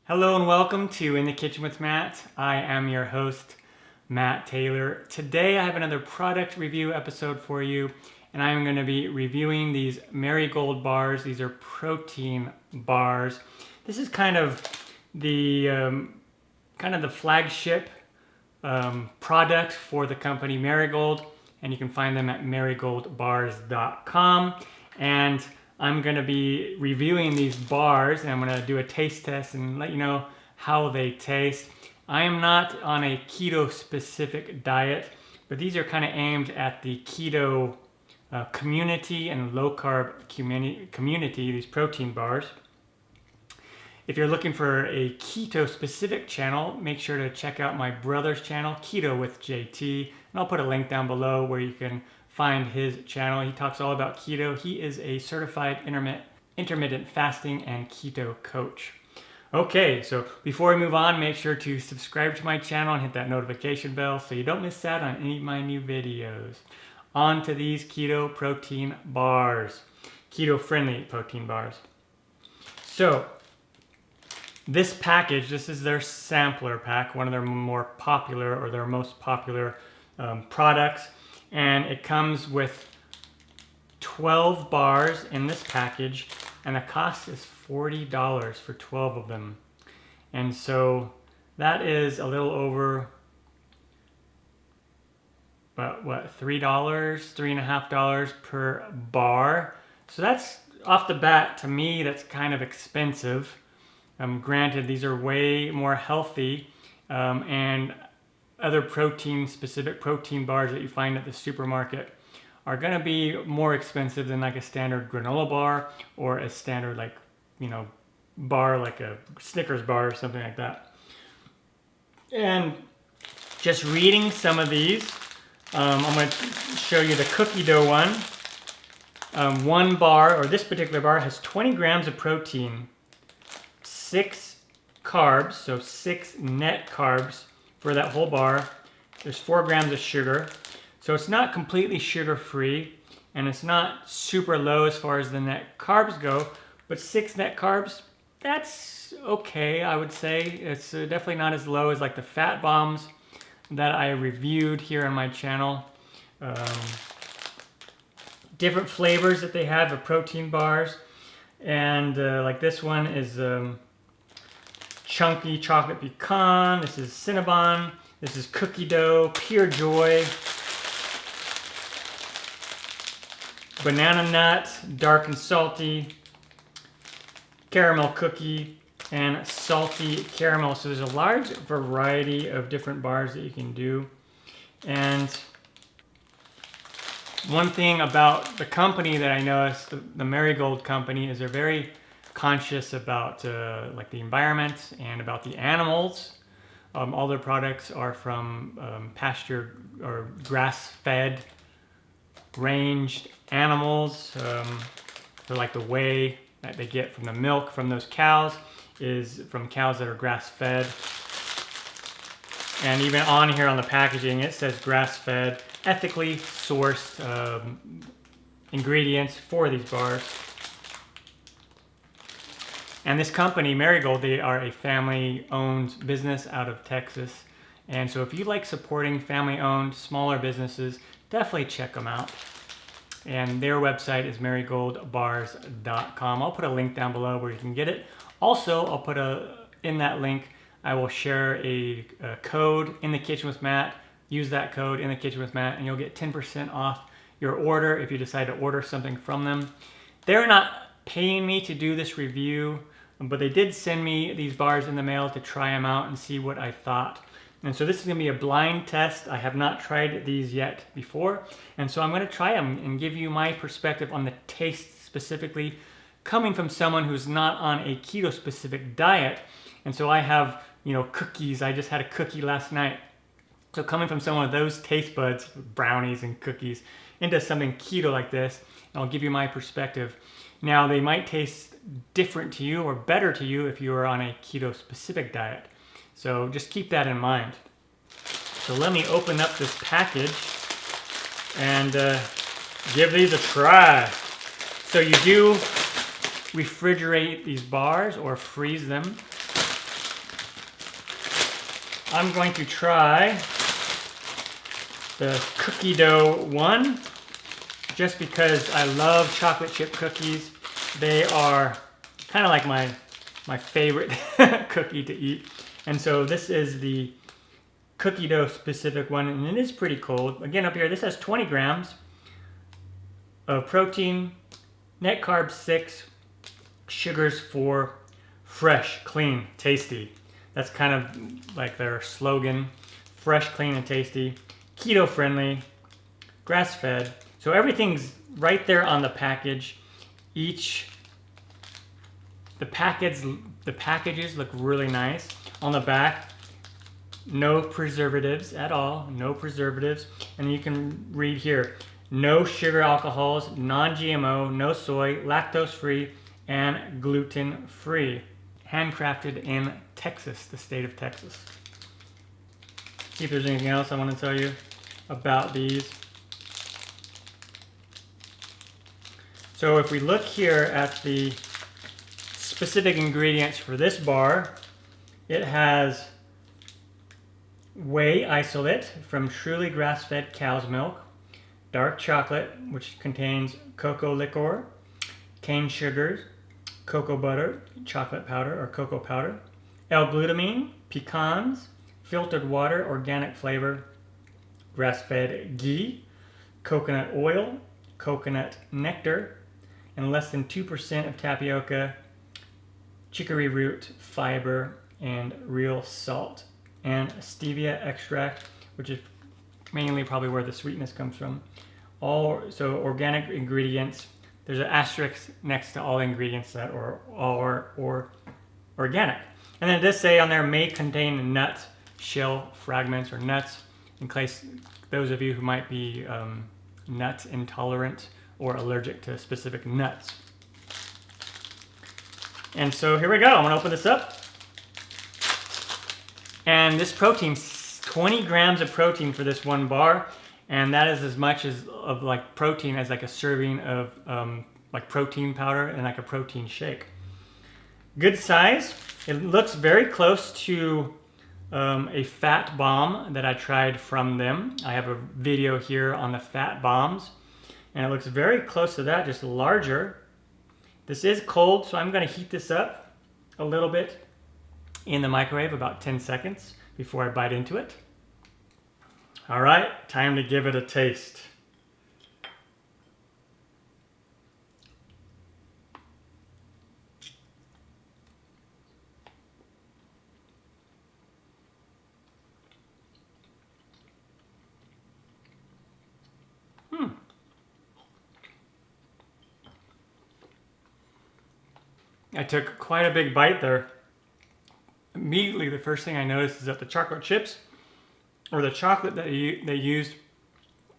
Hello and welcome to In the Kitchen with Matt. I am your host, Matt Taylor. Today I have another product review episode for you, and I'm going to be reviewing these MariGold bars. These are protein bars. This is kind of the flagship product for the company MariGold, and you can find them at marigoldbars.com. And I'm going to be reviewing these bars, and I'm going to do a taste test and let you know how they taste. I am not on a keto specific diet, but these are kind of aimed at the keto community and low carb community, these protein bars. If you're looking for a keto specific channel, make sure to check out my brother's channel, Keto with JT, and I'll put a link down below where you can find his channel. He talks all about keto. He is a certified intermittent fasting and keto coach. Okay, so before we move on, make sure to subscribe to my channel and hit that notification bell so you don't miss out on any of my new videos. On to these keto protein bars, keto-friendly protein bars. So this package, this is their sampler pack, one of their more popular or their most popular products. And it comes with 12 bars in this package, and the cost is $40 for 12 of them. And so that is a little over, $3, $3.50 per bar. So that's, off the bat, to me, that's kind of expensive. Granted, these are way more healthy, and other specific protein bars that you find at the supermarket are going to be more expensive than like a standard granola bar or a standard bar like a Snickers bar or something like that. And just reading some of these, I'm going to show you the cookie dough one. One bar, or this particular bar, has 20 grams of protein, 6 carbs, so 6 net carbs for that whole bar. There's 4 grams of sugar. So it's not completely sugar-free, and it's not super low as far as the net carbs go, but 6 net carbs, that's okay, I would say. It's definitely not as low as like the fat bombs that I reviewed here on my channel. Different flavors that they have of protein bars, and like this one is chunky chocolate pecan, this is Cinnabon, this is cookie dough, pure joy, banana nut, dark and salty, caramel cookie, and salty caramel. So there's a large variety of different bars that you can do. And one thing about the company that I noticed, the MariGold company, is they're very conscious about like the environment and about the animals. All their products are from pasture or grass-fed, ranged animals. So like the whey that they get from the milk from those cows is from cows that are grass-fed. And even on here on the packaging, it says grass-fed, ethically sourced ingredients for these bars. And this company, MariGold, they are a family-owned business out of Texas. And so if you like supporting family-owned, smaller businesses, definitely check them out. And their website is marigoldbars.com. I'll put a link down below where you can get it. Also, I'll put in that link, I will share a code, In the Kitchen with Matt. Use that code, In the Kitchen with Matt, and you'll get 10% off your order if you decide to order something from them. They're not paying me to do this review, but they did send me these bars in the mail to try them out and see what I thought. And so this is going to be a blind test. I have not tried these yet before, and so I'm going to try them and give you my perspective on the taste specifically, coming from someone who's not on a keto specific diet. And so I have, cookies. I just had a cookie last night. So coming from someone with those taste buds, brownies and cookies, into something keto like this, I'll give you my perspective. Now, they might taste different to you or better to you if you are on a keto specific diet. So just keep that in mind. So let me open up this package and give these a try. So you do refrigerate these bars or freeze them. I'm going to try the cookie dough one, just because I love chocolate chip cookies. They are kind of like my favorite cookie to eat. And so this is the cookie dough specific one, and it is pretty cold. Again, up here, this has 20 grams of protein, net carbs 6, sugars 4, fresh, clean, tasty. That's kind of like their slogan, fresh, clean, and tasty, keto friendly, grass fed. So everything's right there on the package. The packages look really nice. On the back, no preservatives at all, no preservatives. And you can read here, no sugar alcohols, non-GMO, no soy, lactose-free, and gluten-free. Handcrafted in Texas, the state of Texas. See if there's anything else I want to tell you about these. So if we look here at the specific ingredients for this bar, it has whey isolate from truly grass-fed cow's milk, dark chocolate, which contains cocoa liquor, cane sugars, cocoa butter, chocolate powder or cocoa powder, L-glutamine, pecans, filtered water, organic flavor, grass-fed ghee, coconut oil, coconut nectar, and less than 2% of tapioca, chicory root, fiber, and real salt, and stevia extract, which is mainly probably where the sweetness comes from. So organic ingredients. There's an asterisk next to all ingredients that are organic. And then it does say on there, may contain nut shell fragments or nuts, in case those of you who might be nut intolerant or allergic to specific nuts. And so here we go. I'm gonna open this up. And this protein, 20 grams of protein for this one bar. And that is as much of like protein as like a serving of like protein powder and like a protein shake. Good size. It looks very close to a fat bomb that I tried from them. I have a video here on the fat bombs, and it looks very close to that, just larger. This is cold, so I'm going to heat this up a little bit in the microwave, about 10 seconds before I bite into it. All right, time to give it a taste. I took quite a big bite there. Immediately, the first thing I noticed is that the chocolate chips or the chocolate that they used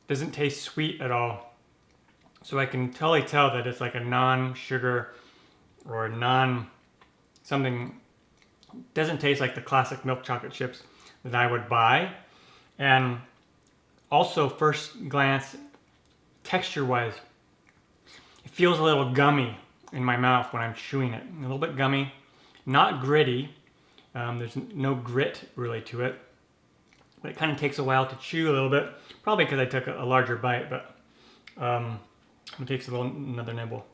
doesn't taste sweet at all. So I can totally tell that it's like a non-sugar or something. Doesn't taste like the classic milk chocolate chips that I would buy. And also, first glance, texture-wise, it feels a little gummy in my mouth when I'm chewing it. A little bit gummy, not gritty. There's no grit really to it, but it kind of takes a while to chew a little bit. Probably because I took a larger bite, but it takes another nibble.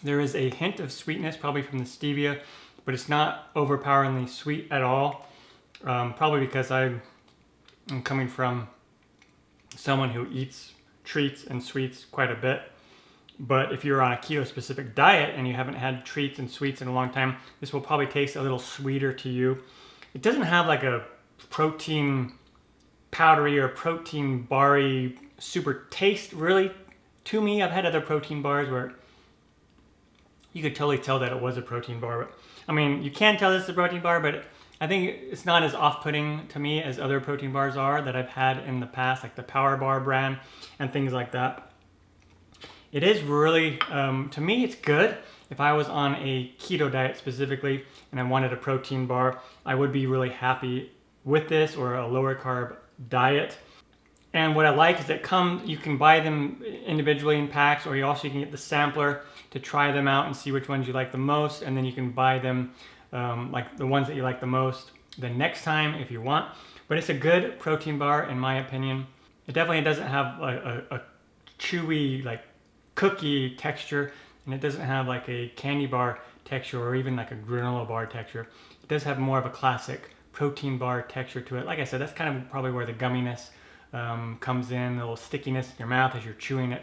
There is a hint of sweetness, probably from the stevia, but it's not overpoweringly sweet at all. Probably because I'm coming from someone who eats treats and sweets quite a bit. But if you're on a keto-specific diet and you haven't had treats and sweets in a long time, this will probably taste a little sweeter to you. It doesn't have like a protein powdery or protein bar-y super taste really to me. I've had other protein bars where you could totally tell that it was a protein bar. But, I mean, you can tell this is a protein bar, but I think it's not as off-putting to me as other protein bars are that I've had in the past, like the Power Bar brand and things like that. It is really, to me, it's good. If I was on a keto diet specifically and I wanted a protein bar, I would be really happy with this, or a lower carb diet. And what I like is that you can buy them individually in packs, or you also can get the sampler to try them out and see which ones you like the most, and then you can buy them like the ones that you like the most the next time if you want. But it's a good protein bar in my opinion. It definitely doesn't have a chewy like cookie texture, and it doesn't have like a candy bar texture or even like a granola bar texture. It does have more of a classic protein bar texture to it. Like I said, that's kind of probably where the gumminess comes in, a little stickiness in your mouth as you're chewing it.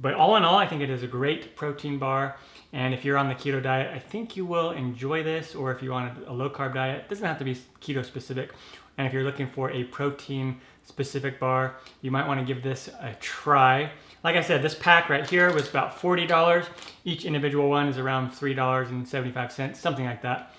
But all in all, I think it is a great protein bar. And if you're on the keto diet, I think you will enjoy this. Or if you want a low carb diet, it doesn't have to be keto specific. And if you're looking for a protein specific bar, you might want to give this a try. Like I said, this pack right here was about $40. Each individual one is around $3.75, something like that.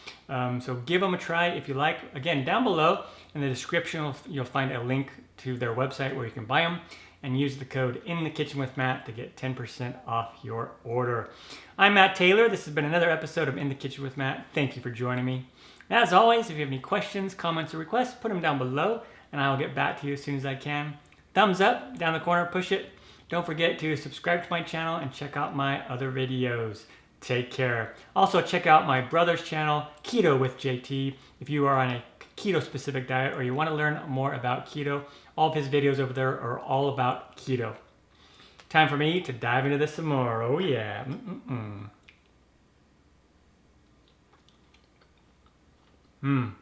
So give them a try if you like. Again, down below in the description, you'll find a link to their website where you can buy them, and use the code In the Kitchen with Matt to get 10% off your order. I'm Matt Taylor. This has been another episode of In the Kitchen with Matt. Thank you for joining me. And as always, if you have any questions, comments, or requests, put them down below, and I will get back to you as soon as I can. Thumbs up, down the corner, push it. Don't forget to subscribe to my channel and check out my other videos. Take care. Also, check out my brother's channel, Keto with JT, if you are on a keto specific diet or you want to learn more about keto. All of his videos over there are all about keto. Time for me to dive into this some more. Oh yeah. Mmm.